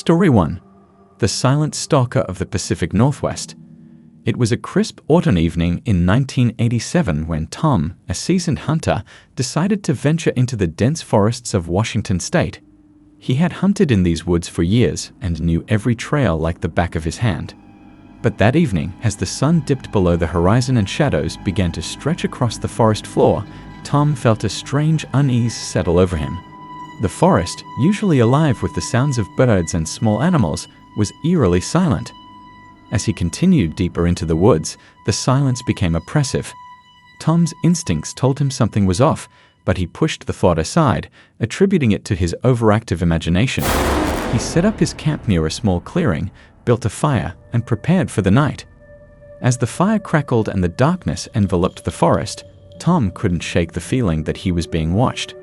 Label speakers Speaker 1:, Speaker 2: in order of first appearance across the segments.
Speaker 1: Story 1. The Silent Stalker of the Pacific Northwest. It was a crisp autumn evening in 1987 when Tom, a seasoned hunter, decided to venture into the dense forests of Washington state. He had hunted in these woods for years and knew every trail like the back of his hand. But that evening, as the sun dipped below the horizon and shadows began to stretch across the forest floor, Tom felt a strange unease settle over him. The forest, usually alive with the sounds of birds and small animals, was eerily silent. As he continued deeper into the woods, the silence became oppressive. Tom's instincts told him something was off, but he pushed the thought aside, attributing it to his overactive imagination. He set up his camp near a small clearing, built a fire, and prepared for the night. As the fire crackled and the darkness enveloped the forest, Tom couldn't shake the feeling that he was being watched.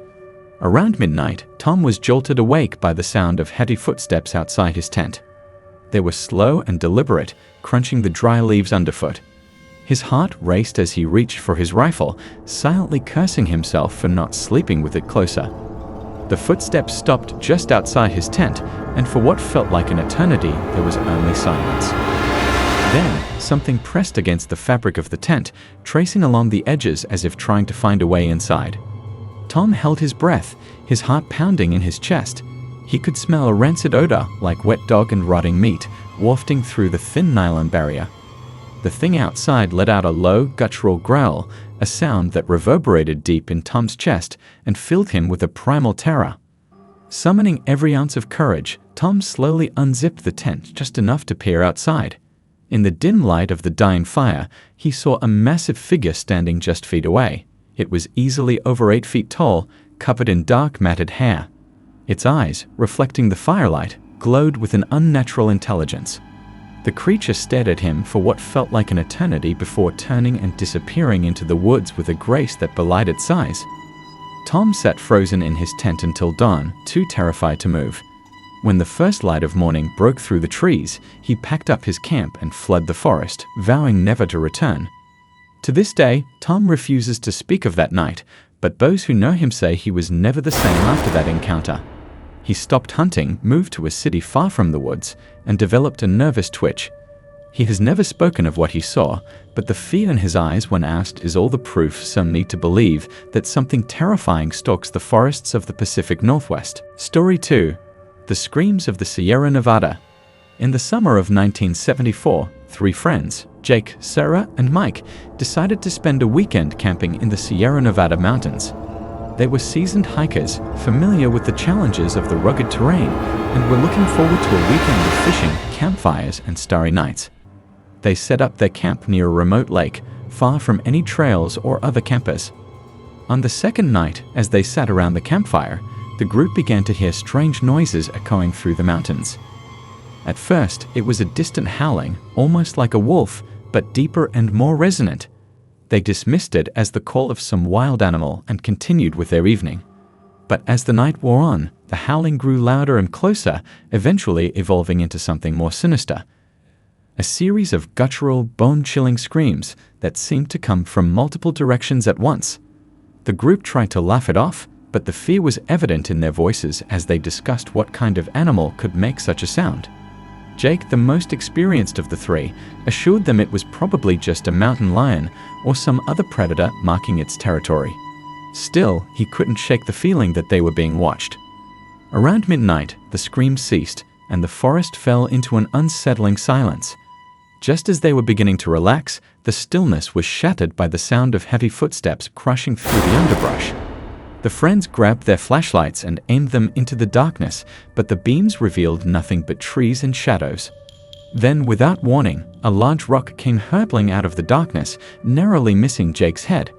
Speaker 1: Around midnight, Tom was jolted awake by the sound of heavy footsteps outside his tent. They were slow and deliberate, crunching the dry leaves underfoot. His heart raced as he reached for his rifle, silently cursing himself for not sleeping with it closer. The footsteps stopped just outside his tent, and for what felt like an eternity, there was only silence. Then, something pressed against the fabric of the tent, tracing along the edges as if trying to find a way inside. Tom held his breath, his heart pounding in his chest. He could smell a rancid odor like wet dog and rotting meat, wafting through the thin nylon barrier. The thing outside let out a low, guttural growl, a sound that reverberated deep in Tom's chest and filled him with a primal terror. Summoning every ounce of courage, Tom slowly unzipped the tent just enough to peer outside. In the dim light of the dying fire, he saw a massive figure standing just feet away. It was easily over 8 feet tall, covered in dark matted hair. Its eyes, reflecting the firelight, glowed with an unnatural intelligence. The creature stared at him for what felt like an eternity before turning and disappearing into the woods with a grace that belied its size. Tom sat frozen in his tent until dawn, too terrified to move. When the first light of morning broke through the trees, he packed up his camp and fled the forest, vowing never to return. To this day, Tom refuses to speak of that night, but those who know him say he was never the same after that encounter. He stopped hunting, moved to a city far from the woods, and developed a nervous twitch. He has never spoken of what he saw, but the fear in his eyes when asked is all the proof some need to believe that something terrifying stalks the forests of the Pacific Northwest. Story 2. The Screams of the Sierra Nevada. In the summer of 1974, 3 friends, Jake, Sarah, and Mike, decided to spend a weekend camping in the Sierra Nevada mountains. They were seasoned hikers, familiar with the challenges of the rugged terrain, and were looking forward to a weekend of fishing, campfires, and starry nights. They set up their camp near a remote lake, far from any trails or other campers. On the second night, as they sat around the campfire, the group began to hear strange noises echoing through the mountains. At first, it was a distant howling, almost like a wolf, but deeper and more resonant. They dismissed it as the call of some wild animal and continued with their evening. But as the night wore on, the howling grew louder and closer, eventually evolving into something more sinister. A series of guttural, bone-chilling screams that seemed to come from multiple directions at once. The group tried to laugh it off, but the fear was evident in their voices as they discussed what kind of animal could make such a sound. Jake, the most experienced of the 3, assured them it was probably just a mountain lion or some other predator marking its territory. Still, he couldn't shake the feeling that they were being watched. Around midnight, the screams ceased, and the forest fell into an unsettling silence. Just as they were beginning to relax, the stillness was shattered by the sound of heavy footsteps crushing through the underbrush. The friends grabbed their flashlights and aimed them into the darkness, but the beams revealed nothing but trees and shadows. Then, without warning, a large rock came hurtling out of the darkness, narrowly missing Jake's head.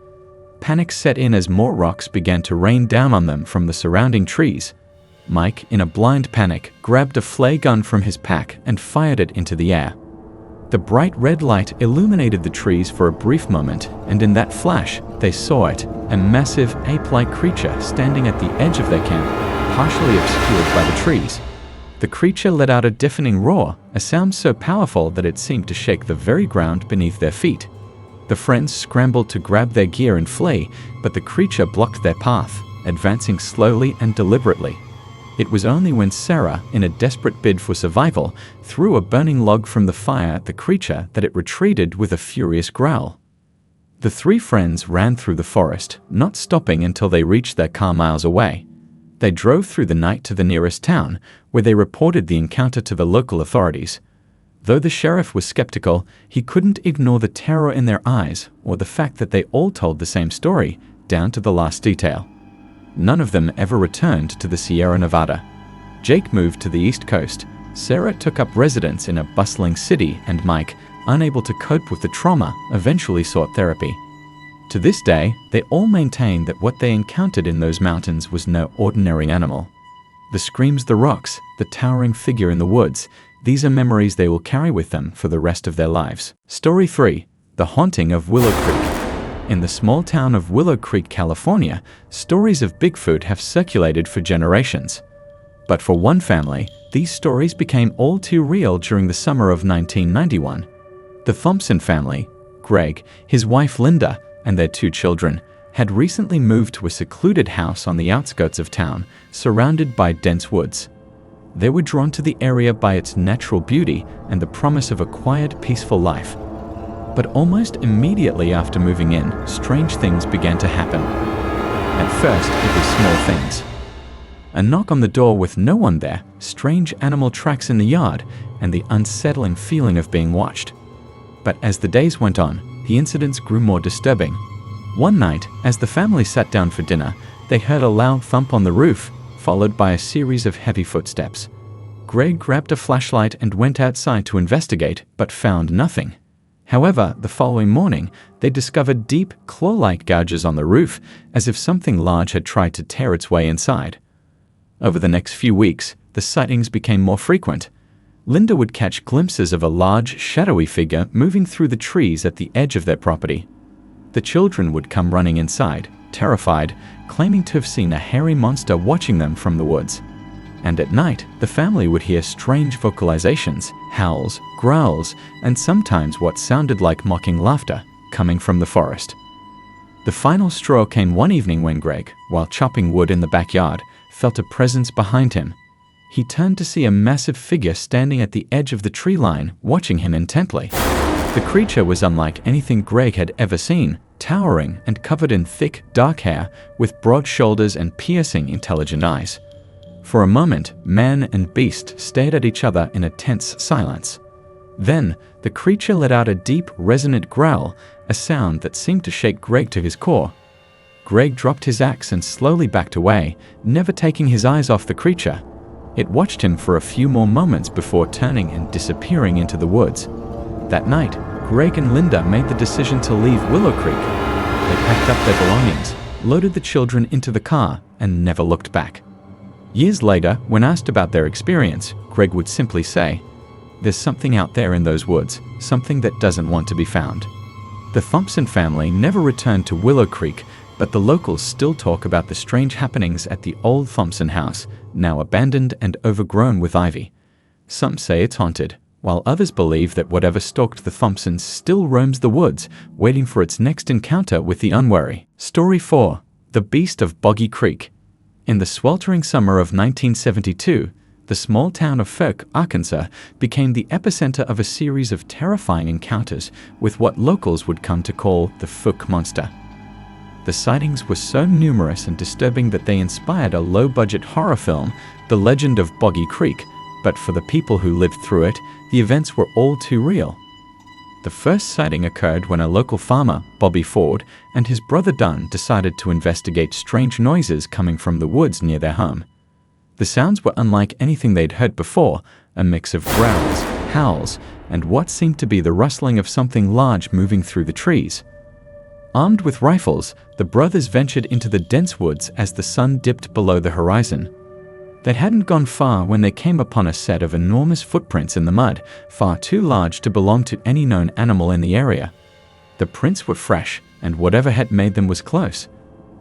Speaker 1: Panic set in as more rocks began to rain down on them from the surrounding trees. Mike, in a blind panic, grabbed a flare gun from his pack and fired it into the air. The bright red light illuminated the trees for a brief moment, and in that flash, they saw it, a massive ape-like creature standing at the edge of their camp, partially obscured by the trees. The creature let out a deafening roar, a sound so powerful that it seemed to shake the very ground beneath their feet. The friends scrambled to grab their gear and flee, but the creature blocked their path, advancing slowly and deliberately. It was only when Sarah, in a desperate bid for survival, threw a burning log from the fire at the creature that it retreated with a furious growl. The three friends ran through the forest, not stopping until they reached their car miles away. They drove through the night to the nearest town, where they reported the encounter to the local authorities. Though the sheriff was skeptical, he couldn't ignore the terror in their eyes or the fact that they all told the same story, down to the last detail. None of them ever returned to the Sierra Nevada. Jake moved to the East Coast. Sarah took up residence in a bustling city, and Mike, unable to cope with the trauma, eventually sought therapy. To this day, they all maintain that what they encountered in those mountains was no ordinary animal. The screams, the rocks, the towering figure in the woods, these are memories they will carry with them for the rest of their lives. Story 3. The Haunting of Willow Creek. In the small town of Willow Creek, California, stories of Bigfoot have circulated for generations. But for one family, these stories became all too real during the summer of 1991. The Thompson family, Greg, his wife Linda, and their 2 children, had recently moved to a secluded house on the outskirts of town, surrounded by dense woods. They were drawn to the area by its natural beauty and the promise of a quiet, peaceful life. But almost immediately after moving in, strange things began to happen. At first, it was small things. A knock on the door with no one there, strange animal tracks in the yard, and the unsettling feeling of being watched. But as the days went on, the incidents grew more disturbing. One night, as the family sat down for dinner, they heard a loud thump on the roof, followed by a series of heavy footsteps. Greg grabbed a flashlight and went outside to investigate, but found nothing. However, the following morning, they discovered deep, claw-like gouges on the roof, as if something large had tried to tear its way inside. Over the next few weeks, the sightings became more frequent. Linda would catch glimpses of a large, shadowy figure moving through the trees at the edge of their property. The children would come running inside, terrified, claiming to have seen a hairy monster watching them from the woods. And at night, the family would hear strange vocalizations, howls, growls, and sometimes what sounded like mocking laughter coming from the forest. The final straw came one evening when Greg, while chopping wood in the backyard, felt a presence behind him. He turned to see a massive figure standing at the edge of the tree line, watching him intently. The creature was unlike anything Greg had ever seen, towering and covered in thick, dark hair, with broad shoulders and piercing, intelligent eyes. For a moment, man and beast stared at each other in a tense silence. Then, the creature let out a deep, resonant growl, a sound that seemed to shake Greg to his core. Greg dropped his axe and slowly backed away, never taking his eyes off the creature. It watched him for a few more moments before turning and disappearing into the woods. That night, Greg and Linda made the decision to leave Willow Creek. They packed up their belongings, loaded the children into the car, and never looked back. Years later, when asked about their experience, Greg would simply say, "There's something out there in those woods, something that doesn't want to be found." The Thompson family never returned to Willow Creek, but the locals still talk about the strange happenings at the old Thompson house, now abandoned and overgrown with ivy. Some say it's haunted, while others believe that whatever stalked the Thompsons still roams the woods, waiting for its next encounter with the unwary. Story 4. The Beast of Boggy Creek. In the sweltering summer of 1972, the small town of Furke, Arkansas, became the epicenter of a series of terrifying encounters with what locals would come to call the Furke Monster. The sightings were so numerous and disturbing that they inspired a low-budget horror film, The Legend of Boggy Creek, but for the people who lived through it, the events were all too real. The first sighting occurred when a local farmer, Bobby Ford, and his brother Dunn decided to investigate strange noises coming from the woods near their home. The sounds were unlike anything they'd heard before, a mix of growls, howls, and what seemed to be the rustling of something large moving through the trees. Armed with rifles, the brothers ventured into the dense woods as the sun dipped below the horizon. They hadn't gone far when they came upon a set of enormous footprints in the mud, far too large to belong to any known animal in the area. The prints were fresh, and whatever had made them was close.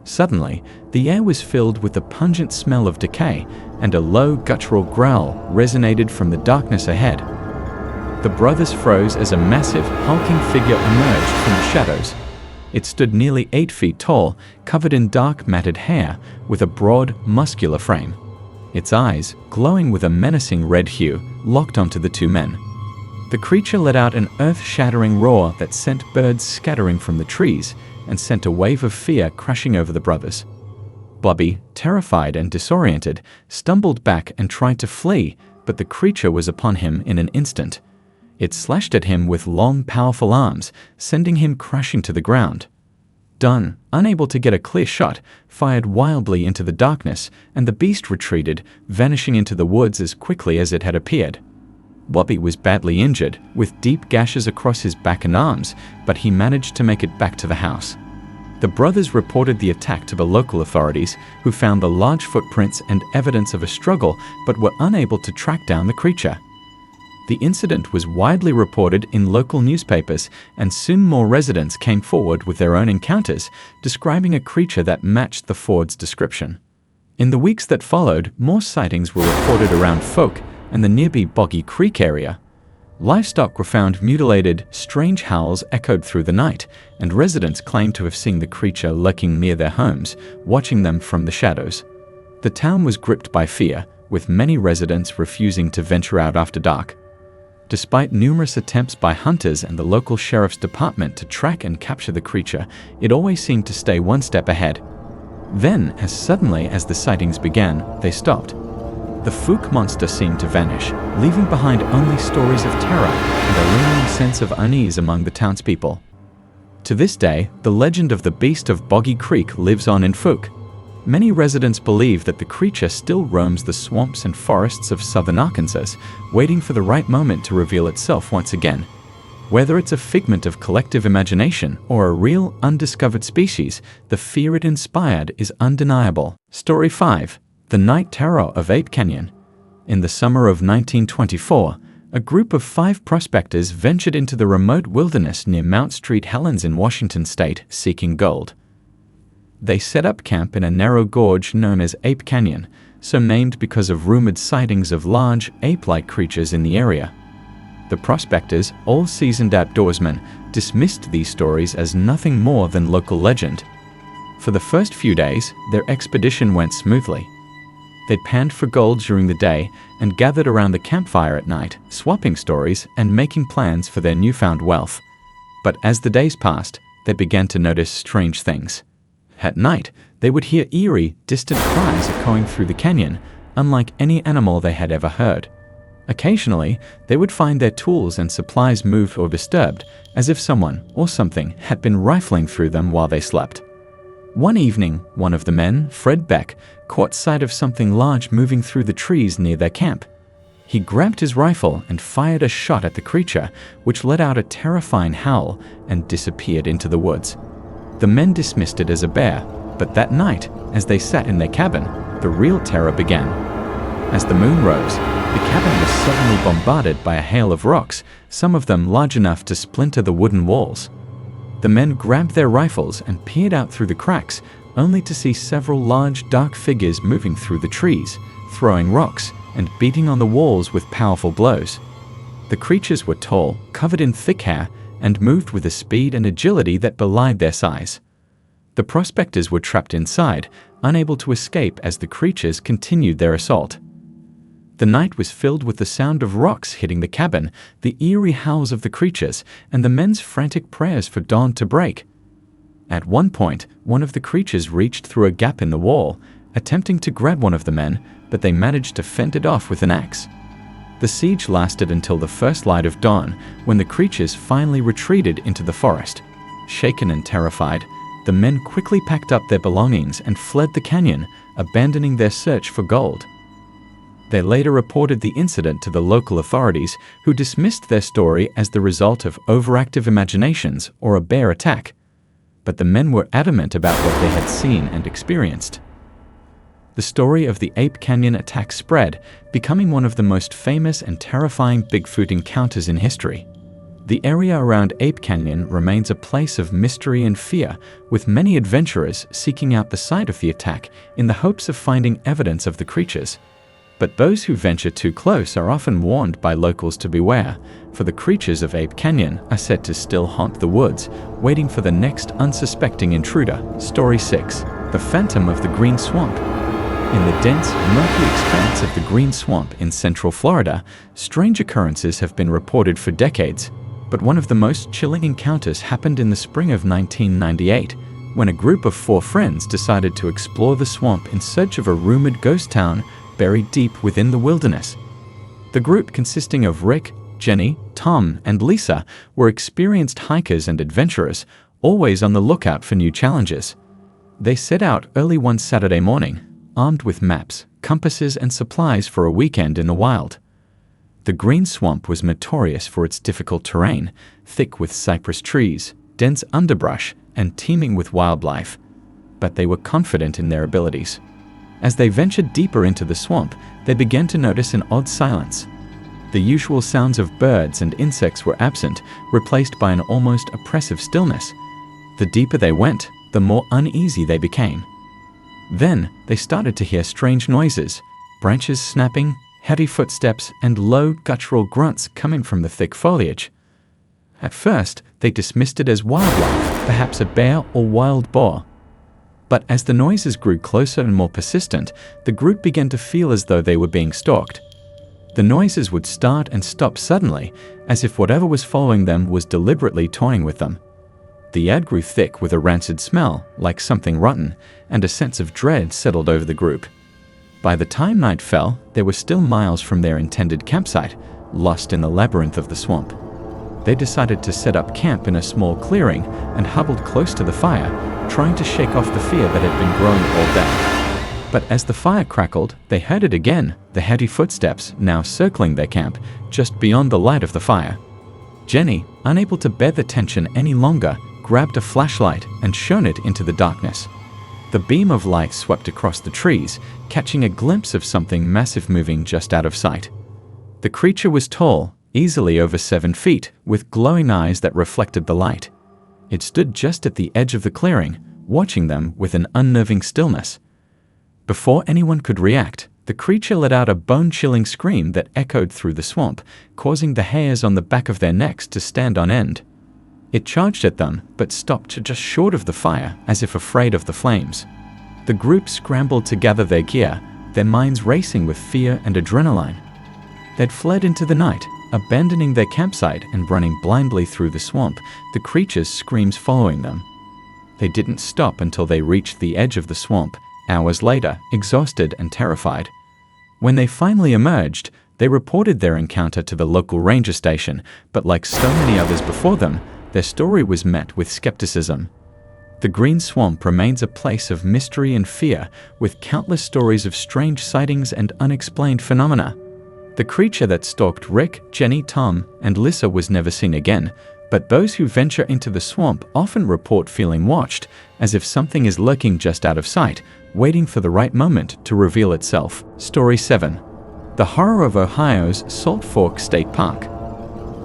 Speaker 1: Suddenly, the air was filled with the pungent smell of decay, and a low, guttural growl resonated from the darkness ahead. The brothers froze as a massive, hulking figure emerged from the shadows. It stood nearly 8 feet tall, covered in dark, matted hair, with a broad, muscular frame. its eyes, glowing with a menacing red hue, locked onto the two men. The creature let out an earth-shattering roar that sent birds scattering from the trees and sent a wave of fear crashing over the brothers. Bobby, terrified and disoriented, stumbled back and tried to flee, but the creature was upon him in an instant. It slashed at him with long, powerful arms, sending him crashing to the ground. Dunn, unable to get a clear shot, fired wildly into the darkness, and the beast retreated, vanishing into the woods as quickly as it had appeared. Bobby was badly injured, with deep gashes across his back and arms, but he managed to make it back to the house. The brothers reported the attack to the local authorities, who found the large footprints and evidence of a struggle, but were unable to track down the creature. The incident was widely reported in local newspapers, and soon more residents came forward with their own encounters, describing a creature that matched the Ford's description. In the weeks that followed, more sightings were reported around Folk and the nearby Boggy Creek area. Livestock were found mutilated, strange howls echoed through the night, and residents claimed to have seen the creature lurking near their homes, watching them from the shadows. The town was gripped by fear, with many residents refusing to venture out after dark. Despite numerous attempts by hunters and the local sheriff's department to track and capture the creature, it always seemed to stay one step ahead. Then, as suddenly as the sightings began, they stopped. The Fook monster seemed to vanish, leaving behind only stories of terror and a lingering sense of unease among the townspeople. To this day, the legend of the beast of Boggy Creek lives on in Fook. Many residents believe that the creature still roams the swamps and forests of southern Arkansas, waiting for the right moment to reveal itself once again. Whether it's a figment of collective imagination or a real, undiscovered species, the fear it inspired is undeniable. Story 5. The Night Terror of Ape Canyon. In the summer of 1924, a group of 5 prospectors ventured into the remote wilderness near Mount St. Helens in Washington state, seeking gold. They set up camp in a narrow gorge known as Ape Canyon, so named because of rumored sightings of large, ape-like creatures in the area. The prospectors, all seasoned outdoorsmen, dismissed these stories as nothing more than local legend. For the first few days, their expedition went smoothly. They panned for gold during the day and gathered around the campfire at night, swapping stories and making plans for their newfound wealth. But as the days passed, they began to notice strange things. At night, they would hear eerie, distant cries echoing through the canyon, unlike any animal they had ever heard. Occasionally, they would find their tools and supplies moved or disturbed, as if someone or something had been rifling through them while they slept. One evening, one of the men, Fred Beck, caught sight of something large moving through the trees near their camp. He grabbed his rifle and fired a shot at the creature, which let out a terrifying howl and disappeared into the woods. The men dismissed it as a bear, but that night, as they sat in their cabin, the real terror began. As the moon rose, the cabin was suddenly bombarded by a hail of rocks, some of them large enough to splinter the wooden walls. The men grabbed their rifles and peered out through the cracks, only to see several large, dark figures moving through the trees, throwing rocks and beating on the walls with powerful blows. The creatures were tall, covered in thick hair, and moved with a speed and agility that belied their size. The prospectors were trapped inside, unable to escape as the creatures continued their assault. The night was filled with the sound of rocks hitting the cabin, the eerie howls of the creatures, and the men's frantic prayers for dawn to break. At one point, one of the creatures reached through a gap in the wall, attempting to grab one of the men, but they managed to fend it off with an axe. The siege lasted until the first light of dawn, when the creatures finally retreated into the forest. Shaken and terrified, the men quickly packed up their belongings and fled the canyon, abandoning their search for gold. They later reported the incident to the local authorities, who dismissed their story as the result of overactive imaginations or a bear attack. But the men were adamant about what they had seen and experienced. The story of the Ape Canyon attack spread, becoming one of the most famous and terrifying Bigfoot encounters in history. The area around Ape Canyon remains a place of mystery and fear, with many adventurers seeking out the site of the attack in the hopes of finding evidence of the creatures. But those who venture too close are often warned by locals to beware, for the creatures of Ape Canyon are said to still haunt the woods, waiting for the next unsuspecting intruder. Story 6. The Phantom of the Green Swamp. In the dense, murky expanse of the Green Swamp in central Florida, strange occurrences have been reported for decades, but one of the most chilling encounters happened in the spring of 1998, when a group of 4 friends decided to explore the swamp in search of a rumored ghost town buried deep within the wilderness. The group, consisting of Rick, Jenny, Tom, and Lisa, were experienced hikers and adventurers, always on the lookout for new challenges. They set out early one Saturday morning, armed with maps, compasses, and supplies for a weekend in the wild. The Green Swamp was notorious for its difficult terrain, thick with cypress trees, dense underbrush, and teeming with wildlife. But they were confident in their abilities. As they ventured deeper into the swamp, they began to notice an odd silence. The usual sounds of birds and insects were absent, replaced by an almost oppressive stillness. The deeper they went, the more uneasy they became. Then they started to hear strange noises, branches snapping, heavy footsteps, and low, guttural grunts coming from the thick foliage. At first, they dismissed it as wildlife, perhaps a bear or wild boar. But as the noises grew closer and more persistent, the group began to feel as though they were being stalked. The noises would start and stop suddenly, as if whatever was following them was deliberately toying with them. The air grew thick with a rancid smell, like something rotten, and a sense of dread settled over the group. By the time night fell, they were still miles from their intended campsite, lost in the labyrinth of the swamp. They decided to set up camp in a small clearing and huddled close to the fire, trying to shake off the fear that had been growing all day. But as the fire crackled, they heard it again, the heavy footsteps now circling their camp, just beyond the light of the fire. Jenny, unable to bear the tension any longer, grabbed a flashlight and shone it into the darkness. The beam of light swept across the trees, catching a glimpse of something massive moving just out of sight. The creature was tall, easily over 7 feet, with glowing eyes that reflected the light. It stood just at the edge of the clearing, watching them with an unnerving stillness. Before anyone could react, the creature let out a bone-chilling scream that echoed through the swamp, causing the hairs on the back of their necks to stand on end. It charged at them, but stopped just short of the fire, as if afraid of the flames. The group scrambled to gather their gear, their minds racing with fear and adrenaline. They'd fled into the night, abandoning their campsite and running blindly through the swamp, the creature's screams following them. They didn't stop until they reached the edge of the swamp, hours later, exhausted and terrified. When they finally emerged, they reported their encounter to the local ranger station, but like so many others before them, their story was met with skepticism. The Green Swamp remains a place of mystery and fear, with countless stories of strange sightings and unexplained phenomena. The creature that stalked Rick, Jenny, Tom, and Lisa was never seen again, but those who venture into the swamp often report feeling watched, as if something is lurking just out of sight, waiting for the right moment to reveal itself. Story 7. The Horror of Ohio's Salt Fork State Park.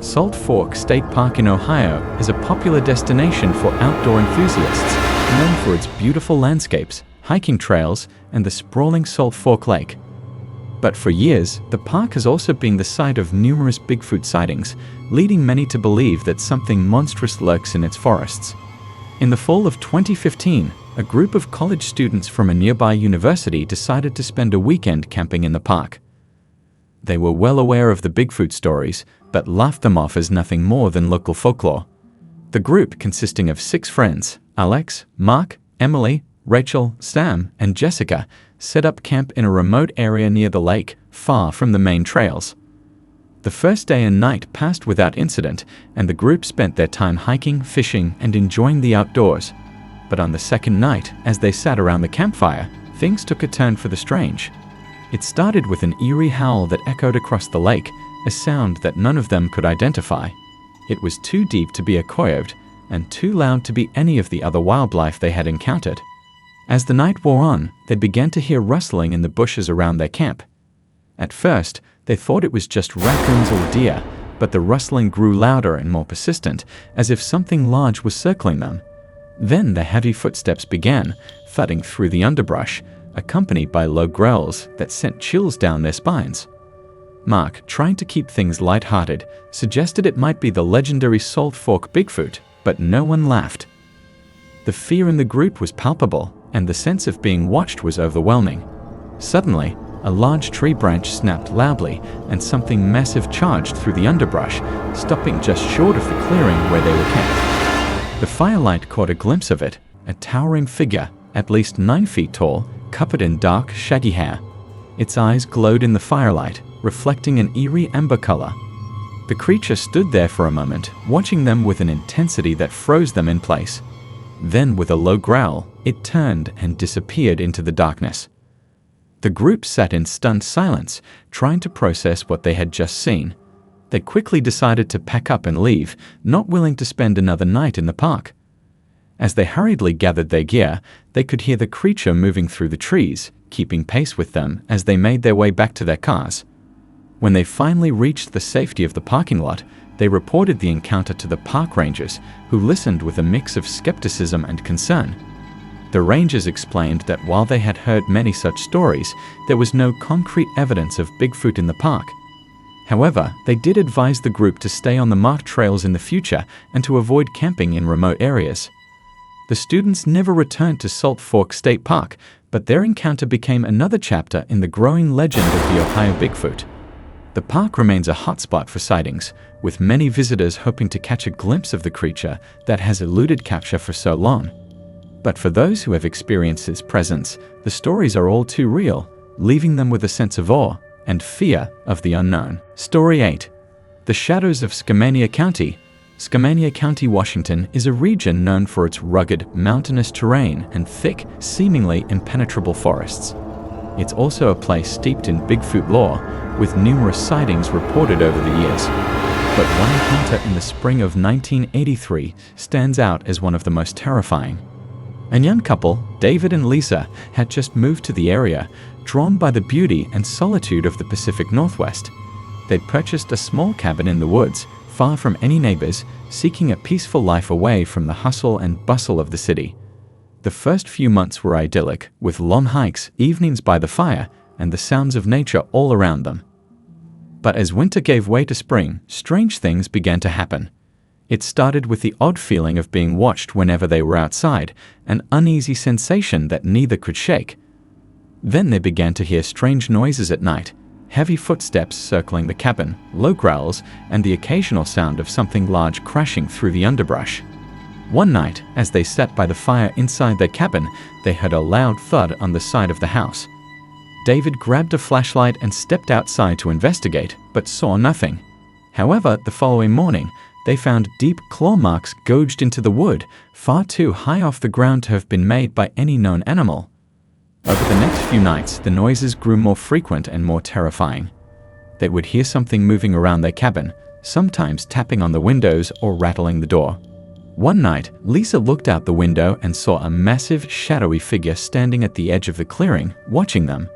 Speaker 1: Salt Fork State Park in Ohio is a popular destination for outdoor enthusiasts, known for its beautiful landscapes, hiking trails, and the sprawling Salt Fork Lake. But for years, the park has also been the site of numerous Bigfoot sightings, leading many to believe that something monstrous lurks in its forests. In the fall of 2015, a group of college students from a nearby university decided to spend a weekend camping in the park. They were well aware of the Bigfoot stories, but laughed them off as nothing more than local folklore. The group, consisting of 6 friends, Alex, Mark, Emily, Rachel, Sam, and Jessica, set up camp in a remote area near the lake, far from the main trails. The first day and night passed without incident, and the group spent their time hiking, fishing, and enjoying the outdoors. But on the second night, as they sat around the campfire, things took a turn for the strange. It started with an eerie howl that echoed across the lake, a sound that none of them could identify. It was too deep to be a coyote, and too loud to be any of the other wildlife they had encountered. As the night wore on, they began to hear rustling in the bushes around their camp. At first, they thought it was just raccoons or deer, but the rustling grew louder and more persistent, as if something large was circling them. Then the heavy footsteps began, thudding through the underbrush, accompanied by low growls that sent chills down their spines. Mark, trying to keep things light-hearted, suggested it might be the legendary Salt Fork Bigfoot, but no one laughed. The fear in the group was palpable, and the sense of being watched was overwhelming. Suddenly, a large tree branch snapped loudly and something massive charged through the underbrush, stopping just short of the clearing where they were kept. The firelight caught a glimpse of it, a towering figure, at least 9 feet tall, covered in dark, shaggy hair. Its eyes glowed in the firelight, reflecting an eerie amber color. The creature stood there for a moment, watching them with an intensity that froze them in place. Then, with a low growl, it turned and disappeared into the darkness. The group sat in stunned silence, trying to process what they had just seen. They quickly decided to pack up and leave, not willing to spend another night in the park. As they hurriedly gathered their gear, they could hear the creature moving through the trees, keeping pace with them as they made their way back to their cars. When they finally reached the safety of the parking lot, they reported the encounter to the park rangers, who listened with a mix of skepticism and concern. The rangers explained that while they had heard many such stories, there was no concrete evidence of Bigfoot in the park. However, they did advise the group to stay on the marked trails in the future and to avoid camping in remote areas. The students never returned to Salt Fork State Park, but their encounter became another chapter in the growing legend of the Ohio Bigfoot. The park remains a hotspot for sightings, with many visitors hoping to catch a glimpse of the creature that has eluded capture for so long. But for those who have experienced its presence, the stories are all too real, leaving them with a sense of awe and fear of the unknown. Story 8. The Shadows of Skamania County. Skamania County, Washington is a region known for its rugged, mountainous terrain and thick, seemingly impenetrable forests. It's also a place steeped in Bigfoot lore, with numerous sightings reported over the years. But one encounter in the spring of 1983 stands out as one of the most terrifying. A young couple, David and Lisa, had just moved to the area, drawn by the beauty and solitude of the Pacific Northwest. They'd purchased a small cabin in the woods, far from any neighbors, seeking a peaceful life away from the hustle and bustle of the city. The first few months were idyllic, with long hikes, evenings by the fire, and the sounds of nature all around them. But as winter gave way to spring, strange things began to happen. It started with the odd feeling of being watched whenever they were outside, an uneasy sensation that neither could shake. Then they began to hear strange noises at night, heavy footsteps circling the cabin, low growls, and the occasional sound of something large crashing through the underbrush. One night, as they sat by the fire inside their cabin, they heard a loud thud on the side of the house. David grabbed a flashlight and stepped outside to investigate, but saw nothing. However, the following morning, they found deep claw marks gouged into the wood, far too high off the ground to have been made by any known animal. Over the next few nights, the noises grew more frequent and more terrifying. They would hear something moving around their cabin, sometimes tapping on the windows or rattling the door. One night, Lisa looked out the window and saw a massive, shadowy figure standing at the edge of the clearing, watching them.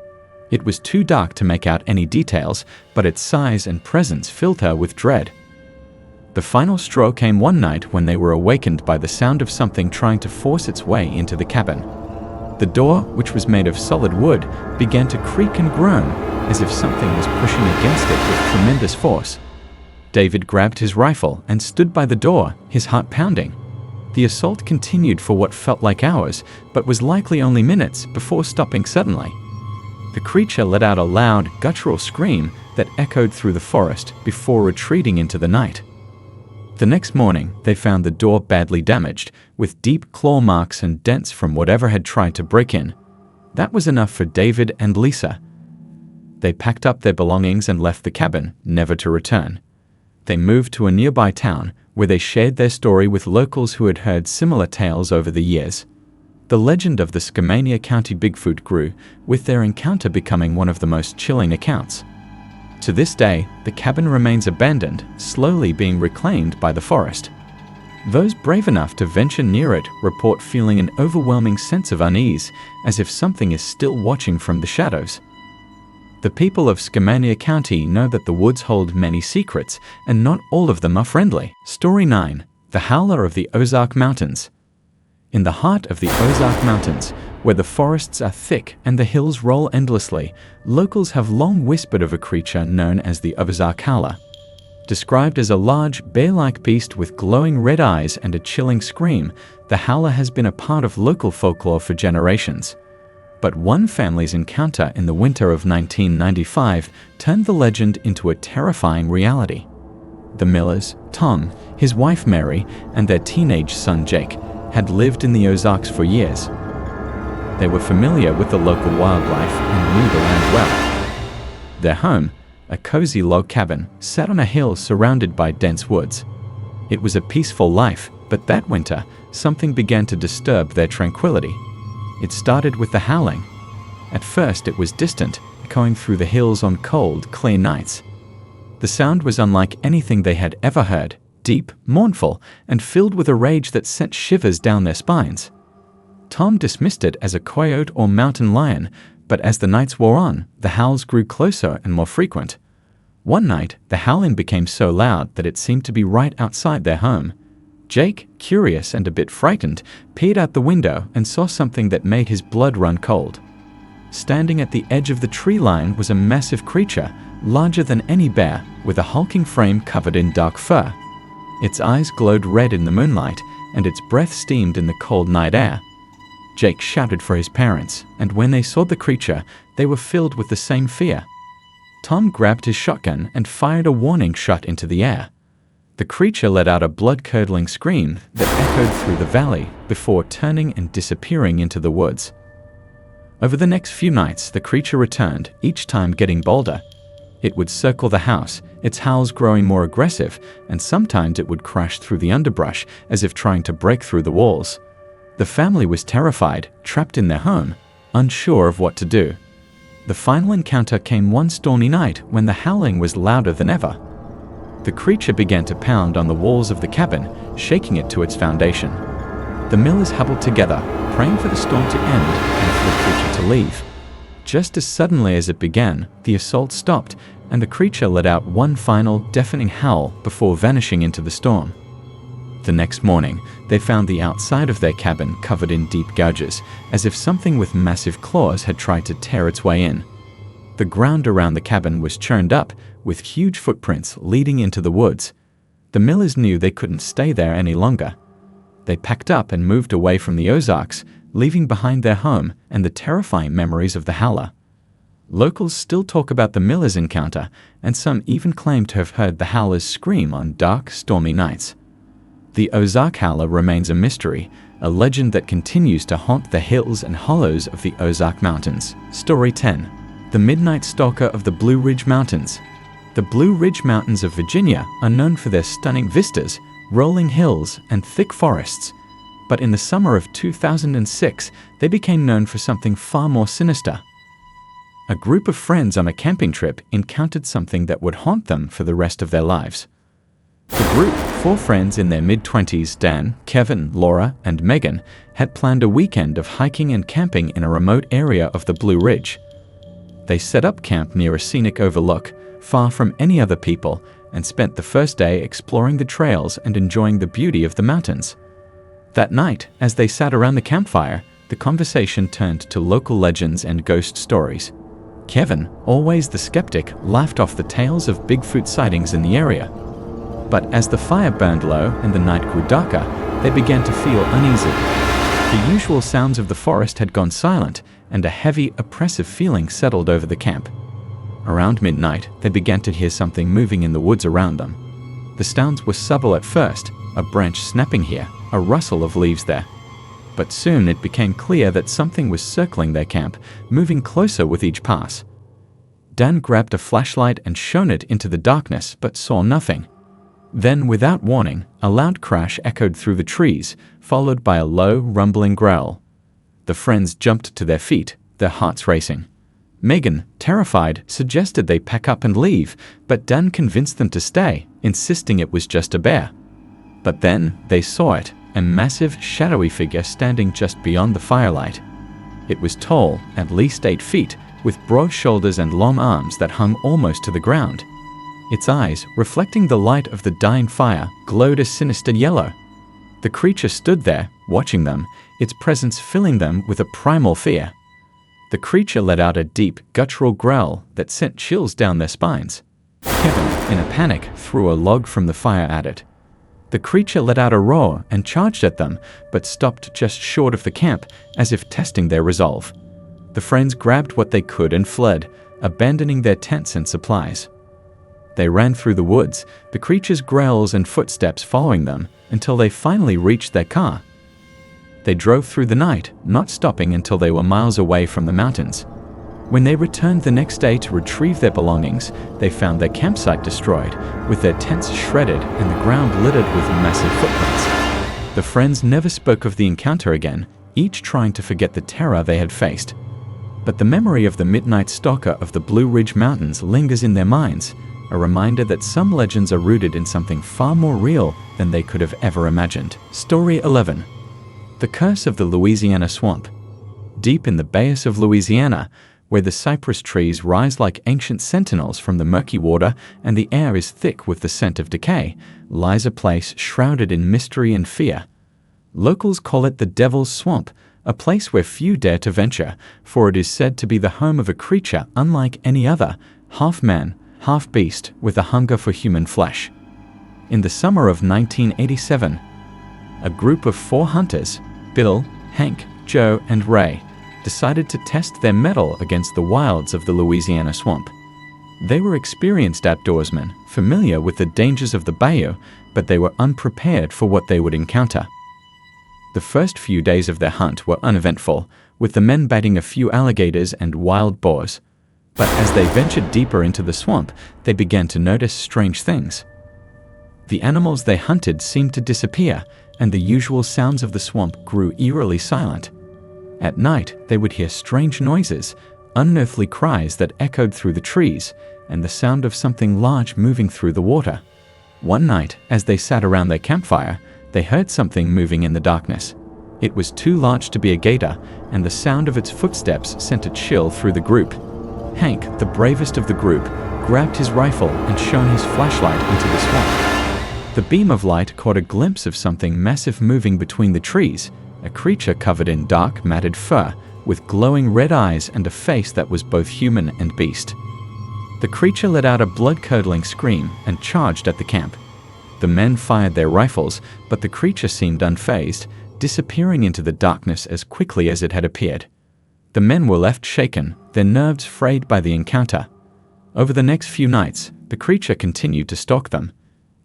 Speaker 1: It was too dark to make out any details, but its size and presence filled her with dread. The final straw came one night when they were awakened by the sound of something trying to force its way into the cabin. The door, which was made of solid wood, began to creak and groan, as if something was pushing against it with tremendous force. David grabbed his rifle and stood by the door, his heart pounding. The assault continued for what felt like hours, but was likely only minutes before stopping suddenly. The creature let out a loud, guttural scream that echoed through the forest before retreating into the night. The next morning, they found the door badly damaged, with deep claw marks and dents from whatever had tried to break in. That was enough for David and Lisa. They packed up their belongings and left the cabin, never to return. They moved to a nearby town, where they shared their story with locals who had heard similar tales over the years. The legend of the Skamania County Bigfoot grew, with their encounter becoming one of the most chilling accounts. To this day, the cabin remains abandoned, slowly being reclaimed by the forest. Those brave enough to venture near it report feeling an overwhelming sense of unease, as if something is still watching from the shadows. The people of Skamania County know that the woods hold many secrets, and not all of them are friendly. Story 9. The Howler of the Ozark Mountains. In the heart of the Ozark Mountains, where the forests are thick and the hills roll endlessly, locals have long whispered of a creature known as the Ozark Howler. Described as a large, bear-like beast with glowing red eyes and a chilling scream, the howler has been a part of local folklore for generations. But one family's encounter in the winter of 1995 turned the legend into a terrifying reality. The Millers, Tom, his wife Mary, and their teenage son Jake, had lived in the Ozarks for years. They were familiar with the local wildlife and knew the land well. Their home, a cozy log cabin, sat on a hill surrounded by dense woods. It was a peaceful life, but that winter, something began to disturb their tranquility. It started with the howling. At first it was distant, echoing through the hills on cold, clear nights. The sound was unlike anything they had ever heard, deep, mournful, and filled with a rage that sent shivers down their spines. Tom dismissed it as a coyote or mountain lion, but as the nights wore on, the howls grew closer and more frequent. One night, the howling became so loud that it seemed to be right outside their home. Jake, curious and a bit frightened, peered out the window and saw something that made his blood run cold. Standing at the edge of the tree line was a massive creature, larger than any bear, with a hulking frame covered in dark fur. Its eyes glowed red in the moonlight, and its breath steamed in the cold night air. Jake shouted for his parents, and when they saw the creature, they were filled with the same fear. Tom grabbed his shotgun and fired a warning shot into the air. The creature let out a blood-curdling scream that echoed through the valley before turning and disappearing into the woods. Over the next few nights, the creature returned, each time getting bolder. It would circle the house, its howls growing more aggressive, and sometimes it would crash through the underbrush as if trying to break through the walls. The family was terrified, trapped in their home, unsure of what to do. The final encounter came one stormy night when the howling was louder than ever. The creature began to pound on the walls of the cabin, shaking it to its foundation. The Millers huddled together, praying for the storm to end and for the creature to leave. Just as suddenly as it began, the assault stopped, and the creature let out one final, deafening howl before vanishing into the storm. The next morning, they found the outside of their cabin covered in deep gouges, as if something with massive claws had tried to tear its way in. The ground around the cabin was churned up, with huge footprints leading into the woods. The Millers knew they couldn't stay there any longer. They packed up and moved away from the Ozarks, leaving behind their home and the terrifying memories of the howler. Locals still talk about the Millers' encounter, and some even claim to have heard the howlers scream on dark, stormy nights. The Ozark Howler remains a mystery, a legend that continues to haunt the hills and hollows of the Ozark Mountains. Story 10. The Midnight Stalker of the Blue Ridge Mountains. The Blue Ridge Mountains of Virginia are known for their stunning vistas, rolling hills, and thick forests. But in the summer of 2006, they became known for something far more sinister. A group of friends on a camping trip encountered something that would haunt them for the rest of their lives. The group, 4 friends in their mid-20s, Dan, Kevin, Laura, and Megan, had planned a weekend of hiking and camping in a remote area of the Blue Ridge. They set up camp near a scenic overlook, far from any other people, and spent the first day exploring the trails and enjoying the beauty of the mountains. That night, as they sat around the campfire, the conversation turned to local legends and ghost stories. Kevin, always the skeptic, laughed off the tales of Bigfoot sightings in the area. But as the fire burned low and the night grew darker, they began to feel uneasy. The usual sounds of the forest had gone silent, and a heavy, oppressive feeling settled over the camp. Around midnight, they began to hear something moving in the woods around them. The sounds were subtle at first, a branch snapping here, a rustle of leaves there. But soon it became clear that something was circling their camp, moving closer with each pass. Dan grabbed a flashlight and shone it into the darkness, but saw nothing. Then, without warning, a loud crash echoed through the trees, followed by a low, rumbling growl. The friends jumped to their feet, their hearts racing. Megan, terrified, suggested they pack up and leave, but Dan convinced them to stay, insisting it was just a bear. But then they saw it, a massive, shadowy figure standing just beyond the firelight. It was tall, at least 8 feet, with broad shoulders and long arms that hung almost to the ground. Its eyes, reflecting the light of the dying fire, glowed a sinister yellow. The creature stood there, watching them, its presence filling them with a primal fear. The creature let out a deep, guttural growl that sent chills down their spines. Kevin, in a panic, threw a log from the fire at it. The creature let out a roar and charged at them, but stopped just short of the camp, as if testing their resolve. The friends grabbed what they could and fled, abandoning their tents and supplies. They ran through the woods, the creature's growls and footsteps following them, until they finally reached their car. They drove through the night, not stopping until they were miles away from the mountains. When they returned the next day to retrieve their belongings, they found their campsite destroyed, with their tents shredded and the ground littered with massive footprints. The friends never spoke of the encounter again, each trying to forget the terror they had faced. But the memory of the midnight stalker of the Blue Ridge Mountains lingers in their minds, a reminder that some legends are rooted in something far more real than they could have ever imagined. Story 11. The Curse of the Louisiana Swamp. Deep in the bayous of Louisiana, where the cypress trees rise like ancient sentinels from the murky water and the air is thick with the scent of decay, lies a place shrouded in mystery and fear. Locals call it the Devil's Swamp, a place where few dare to venture, for it is said to be the home of a creature unlike any other, half man, half beast, with a hunger for human flesh. In the summer of 1987, a group of 4 hunters, Bill, Hank, Joe, and Ray, decided to test their mettle against the wilds of the Louisiana swamp. They were experienced outdoorsmen, familiar with the dangers of the bayou, but they were unprepared for what they would encounter. The first few days of their hunt were uneventful, with the men baiting a few alligators and wild boars. But as they ventured deeper into the swamp, they began to notice strange things. The animals they hunted seemed to disappear, and the usual sounds of the swamp grew eerily silent. At night, they would hear strange noises, unearthly cries that echoed through the trees, and the sound of something large moving through the water. One night, as they sat around their campfire, they heard something moving in the darkness. It was too large to be a gator, and the sound of its footsteps sent a chill through the group. Hank, the bravest of the group, grabbed his rifle and shone his flashlight into the swamp. The beam of light caught a glimpse of something massive moving between the trees, a creature covered in dark, matted fur, with glowing red eyes and a face that was both human and beast. The creature let out a blood-curdling scream and charged at the camp. The men fired their rifles, but the creature seemed unfazed, disappearing into the darkness as quickly as it had appeared. The men were left shaken, their nerves frayed by the encounter. Over the next few nights, the creature continued to stalk them.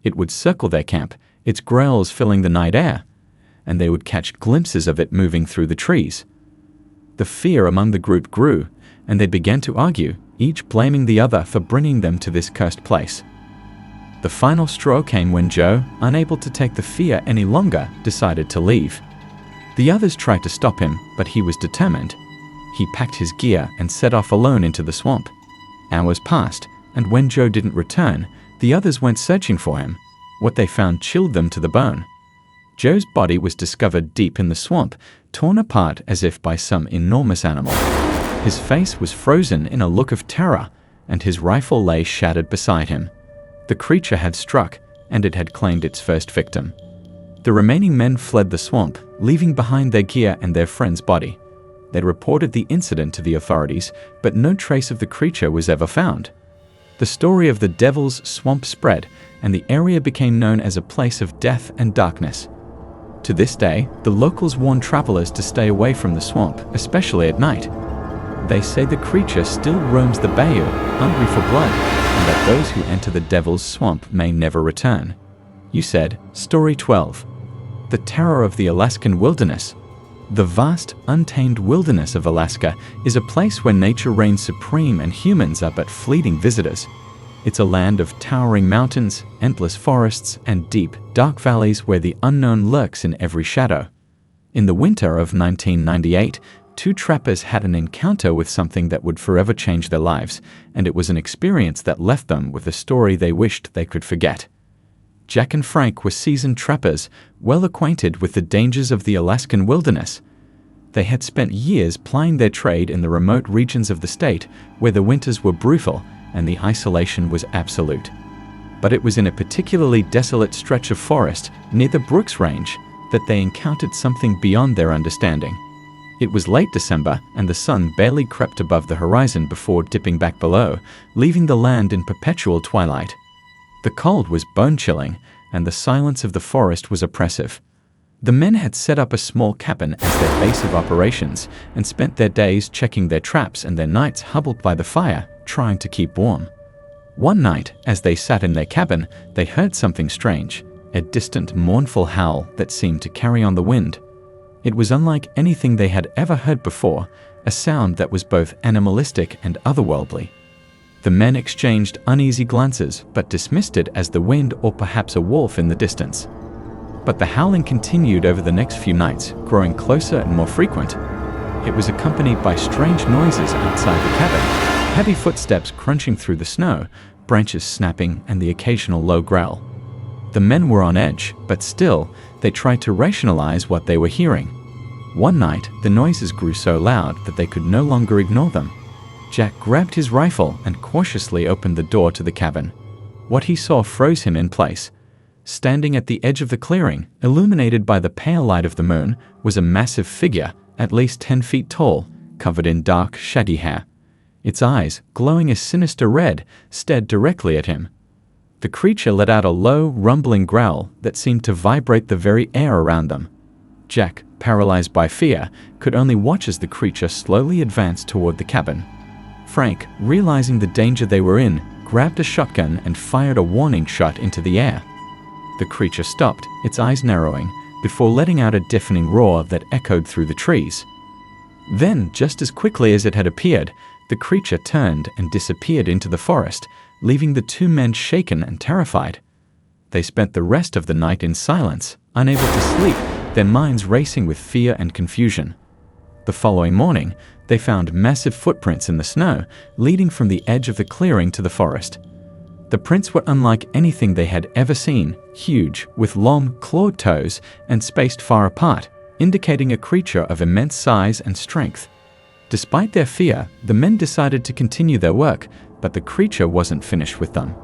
Speaker 1: It would circle their camp, its growls filling the night air, and they would catch glimpses of it moving through the trees. The fear among the group grew, and they began to argue, each blaming the other for bringing them to this cursed place. The final straw came when Joe, unable to take the fear any longer, decided to leave. The others tried to stop him, but he was determined. He packed his gear and set off alone into the swamp. Hours passed, and when Joe didn't return, the others went searching for him. What they found chilled them to the bone. Joe's body was discovered deep in the swamp, torn apart as if by some enormous animal. His face was frozen in a look of terror, and his rifle lay shattered beside him. The creature had struck, and it had claimed its first victim. The remaining men fled the swamp, leaving behind their gear and their friend's body. They reported the incident to the authorities, but no trace of the creature was ever found. The story of the Devil's Swamp spread, and the area became known as a place of death and darkness. To this day, the locals warn travelers to stay away from the swamp, especially at night. They say the creature still roams the bayou, hungry for blood, and that those who enter the Devil's Swamp may never return. You said, Story 12. The Terror of the Alaskan Wilderness. The vast, untamed wilderness of Alaska is a place where nature reigns supreme and humans are but fleeting visitors. It's a land of towering mountains, endless forests, and deep, dark valleys where the unknown lurks in every shadow. In the winter of 1998, 2 trappers had an encounter with something that would forever change their lives, and it was an experience that left them with a story they wished they could forget. Jack and Frank were seasoned trappers, well acquainted with the dangers of the Alaskan wilderness. They had spent years plying their trade in the remote regions of the state, where the winters were brutal and the isolation was absolute. But it was in a particularly desolate stretch of forest near the Brooks Range that they encountered something beyond their understanding. It was late December, and the sun barely crept above the horizon before dipping back below, leaving the land in perpetual twilight. The cold was bone-chilling, and the silence of the forest was oppressive. The men had set up a small cabin as their base of operations and spent their days checking their traps and their nights huddled by the fire, trying to keep warm. One night, as they sat in their cabin, they heard something strange, a distant, mournful howl that seemed to carry on the wind. It was unlike anything they had ever heard before, a sound that was both animalistic and otherworldly. The men exchanged uneasy glances but dismissed it as the wind or perhaps a wolf in the distance. But the howling continued over the next few nights, growing closer and more frequent. It was accompanied by strange noises outside the cabin, heavy footsteps crunching through the snow, branches snapping, and the occasional low growl. The men were on edge, but still, they tried to rationalize what they were hearing. One night, the noises grew so loud that they could no longer ignore them. Jack grabbed his rifle and cautiously opened the door to the cabin. What he saw froze him in place. Standing at the edge of the clearing, illuminated by the pale light of the moon, was a massive figure, at least 10 feet tall, covered in dark, shaggy hair. Its eyes, glowing a sinister red, stared directly at him. The creature let out a low, rumbling growl that seemed to vibrate the very air around them. Jack, paralyzed by fear, could only watch as the creature slowly advanced toward the cabin. Frank, realizing the danger they were in, grabbed a shotgun and fired a warning shot into the air. The creature stopped, its eyes narrowing, before letting out a deafening roar that echoed through the trees. Then, just as quickly as it had appeared, the creature turned and disappeared into the forest, leaving the two men shaken and terrified. They spent the rest of the night in silence, unable to sleep, their minds racing with fear and confusion. The following morning, they found massive footprints in the snow, leading from the edge of the clearing to the forest. The prints were unlike anything they had ever seen, huge, with long, clawed toes and spaced far apart, indicating a creature of immense size and strength. Despite their fear, the men decided to continue their work, but the creature wasn't finished with them.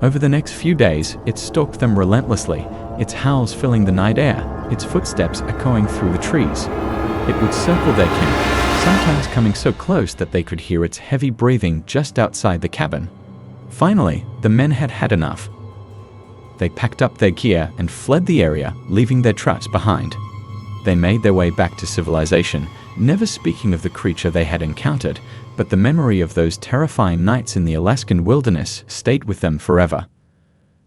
Speaker 1: Over the next few days, it stalked them relentlessly, its howls filling the night air, its footsteps echoing through the trees. It would circle their camp, sometimes coming so close that they could hear its heavy breathing just outside the cabin. Finally, the men had had enough. They packed up their gear and fled the area, leaving their traps behind. They made their way back to civilization, never speaking of the creature they had encountered, but the memory of those terrifying nights in the Alaskan wilderness stayed with them forever.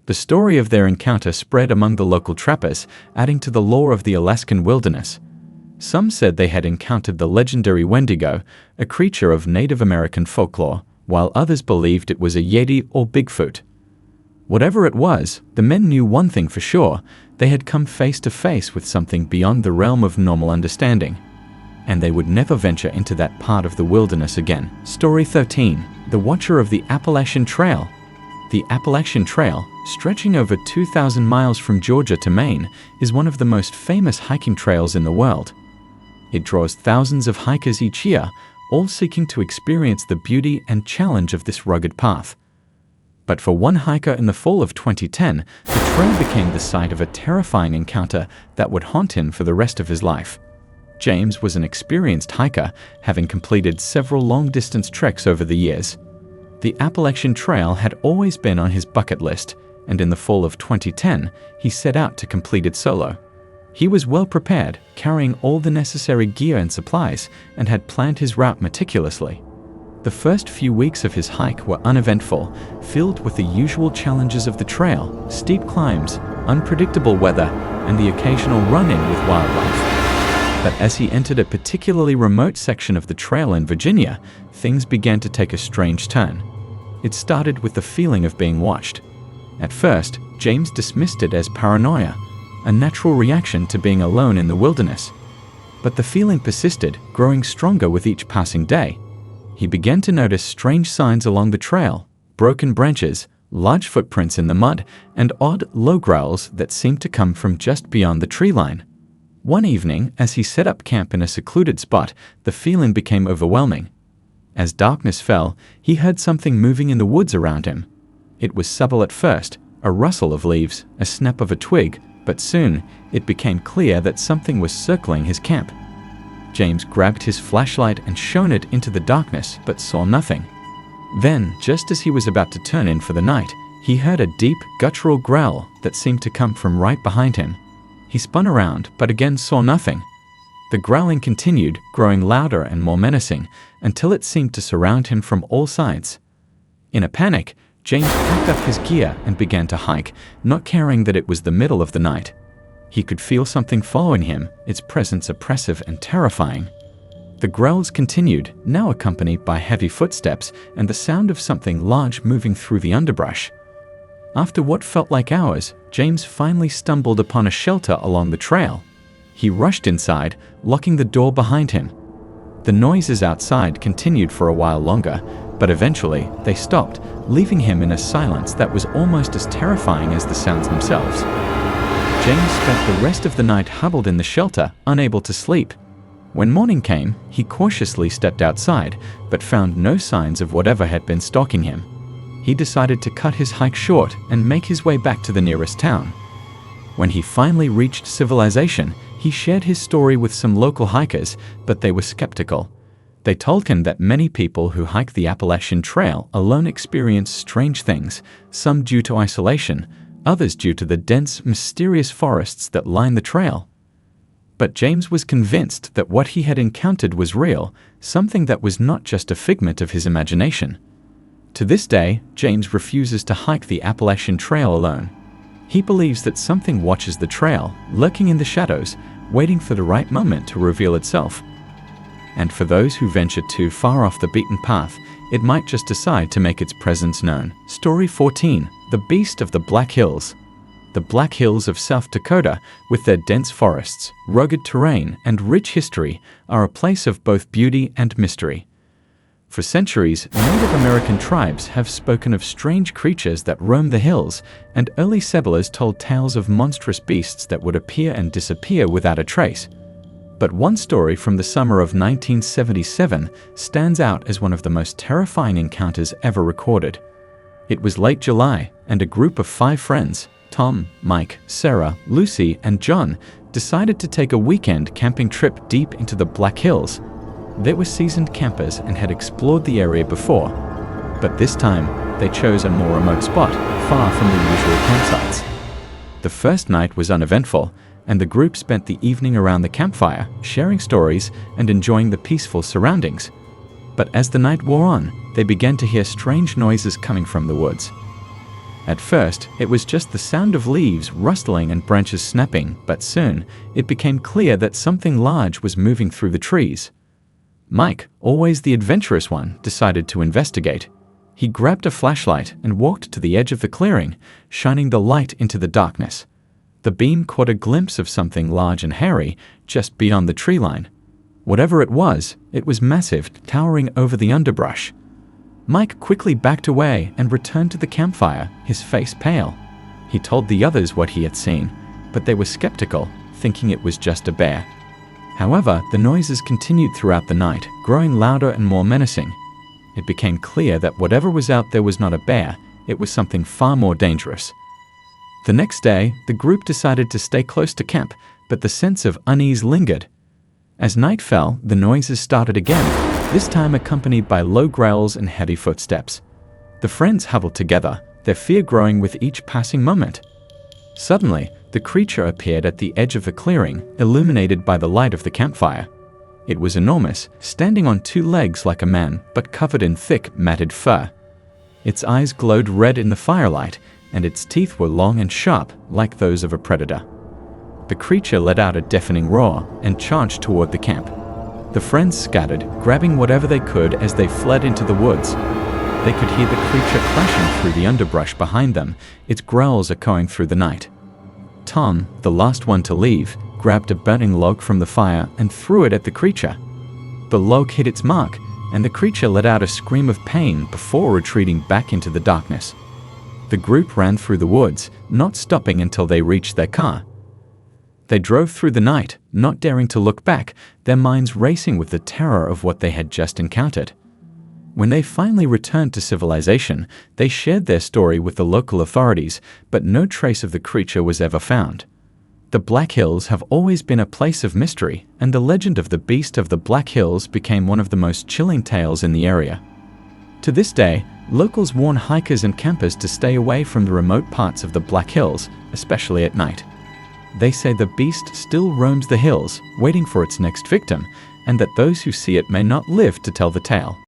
Speaker 1: The story of their encounter spread among the local trappers, adding to the lore of the Alaskan wilderness. Some said they had encountered the legendary Wendigo, a creature of Native American folklore, while others believed it was a Yeti or Bigfoot. Whatever it was, the men knew one thing for sure: they had come face to face with something beyond the realm of normal understanding. And they would never venture into that part of the wilderness again. Story 13. The Watcher of the Appalachian Trail. The Appalachian Trail, stretching over 2,000 miles from Georgia to Maine, is one of the most famous hiking trails in the world. It draws thousands of hikers each year, all seeking to experience the beauty and challenge of this rugged path. But for one hiker in the fall of 2010, the trail became the site of a terrifying encounter that would haunt him for the rest of his life. James was an experienced hiker, having completed several long-distance treks over the years. The Appalachian Trail had always been on his bucket list, and in the fall of 2010, he set out to complete it solo. He was well prepared, carrying all the necessary gear and supplies, and had planned his route meticulously. The first few weeks of his hike were uneventful, filled with the usual challenges of the trail: steep climbs, unpredictable weather, and the occasional run-in with wildlife. But as he entered a particularly remote section of the trail in Virginia, things began to take a strange turn. It started with the feeling of being watched. At first, James dismissed it as paranoia, a natural reaction to being alone in the wilderness. But the feeling persisted, growing stronger with each passing day. He began to notice strange signs along the trail: broken branches, large footprints in the mud, and odd, low growls that seemed to come from just beyond the tree line. One evening, as he set up camp in a secluded spot, the feeling became overwhelming. As darkness fell, he heard something moving in the woods around him. It was subtle at first, a rustle of leaves, a snap of a twig, but soon it became clear that something was circling his camp. James grabbed his flashlight and shone it into the darkness, but saw nothing. Then, just as he was about to turn in for the night, he heard a deep, guttural growl that seemed to come from right behind him. He spun around, but again saw nothing. The growling continued, growing louder and more menacing, until it seemed to surround him from all sides. In a panic, James packed up his gear and began to hike, not caring that it was the middle of the night. He could feel something following him, its presence oppressive and terrifying. The growls continued, now accompanied by heavy footsteps and the sound of something large moving through the underbrush. After what felt like hours, James finally stumbled upon a shelter along the trail. He rushed inside, locking the door behind him. The noises outside continued for a while longer, but eventually they stopped, leaving him in a silence that was almost as terrifying as the sounds themselves. James spent the rest of the night huddled in the shelter, unable to sleep. When morning came, he cautiously stepped outside, but found no signs of whatever had been stalking him. He decided to cut his hike short and make his way back to the nearest town. When he finally reached civilization, he shared his story with some local hikers, but they were skeptical. They told him that many people who hike the Appalachian Trail alone experience strange things, some due to isolation, others due to the dense, mysterious forests that line the trail. But James was convinced that what he had encountered was real, something that was not just a figment of his imagination. To this day, James refuses to hike the Appalachian Trail alone. He believes that something watches the trail, lurking in the shadows, waiting for the right moment to reveal itself. And for those who venture too far off the beaten path, it might just decide to make its presence known. Story 14. The Beast of the Black Hills. The Black Hills of South Dakota, with their dense forests, rugged terrain, and rich history, are a place of both beauty and mystery. For centuries, Native American tribes have spoken of strange creatures that roam the hills, and early settlers told tales of monstrous beasts that would appear and disappear without a trace. But one story from the summer of 1977 stands out as one of the most terrifying encounters ever recorded. It was late July, and a group of 5 friends, Tom, Mike, Sarah, Lucy, and John, decided to take a weekend camping trip deep into the Black Hills. They were seasoned campers and had explored the area before, but this time they chose a more remote spot, far from the usual campsites. The first night was uneventful, and the group spent the evening around the campfire, sharing stories and enjoying the peaceful surroundings. But as the night wore on, they began to hear strange noises coming from the woods. At first, it was just the sound of leaves rustling and branches snapping, but soon it became clear that something large was moving through the trees. Mike, always the adventurous one, decided to investigate. He grabbed a flashlight and walked to the edge of the clearing, shining the light into the darkness. The beam caught a glimpse of something large and hairy just beyond the tree line. Whatever it was massive, towering over the underbrush. Mike quickly backed away and returned to the campfire, his face pale. He told the others what he had seen, but they were skeptical, thinking it was just a bear. However, the noises continued throughout the night, growing louder and more menacing. It became clear that whatever was out there was not a bear, it was something far more dangerous. The next day, the group decided to stay close to camp, but the sense of unease lingered. As night fell, the noises started again, this time accompanied by low growls and heavy footsteps. The friends huddled together, their fear growing with each passing moment. Suddenly, the creature appeared at the edge of the clearing, illuminated by the light of the campfire. It was enormous, standing on 2 legs like a man, but covered in thick, matted fur. Its eyes glowed red in the firelight, and its teeth were long and sharp, like those of a predator. The creature let out a deafening roar and charged toward the camp. The friends scattered, grabbing whatever they could as they fled into the woods. They could hear the creature crashing through the underbrush behind them, its growls echoing through the night. Tom, the last one to leave, grabbed a burning log from the fire and threw it at the creature. The log hit its mark, and the creature let out a scream of pain before retreating back into the darkness. The group ran through the woods, not stopping until they reached their car. They drove through the night, not daring to look back, their minds racing with the terror of what they had just encountered. When they finally returned to civilization, they shared their story with the local authorities, but no trace of the creature was ever found. The Black Hills have always been a place of mystery, and the legend of the Beast of the Black Hills became one of the most chilling tales in the area. To this day, locals warn hikers and campers to stay away from the remote parts of the Black Hills, especially at night. They say the beast still roams the hills, waiting for its next victim, and that those who see it may not live to tell the tale.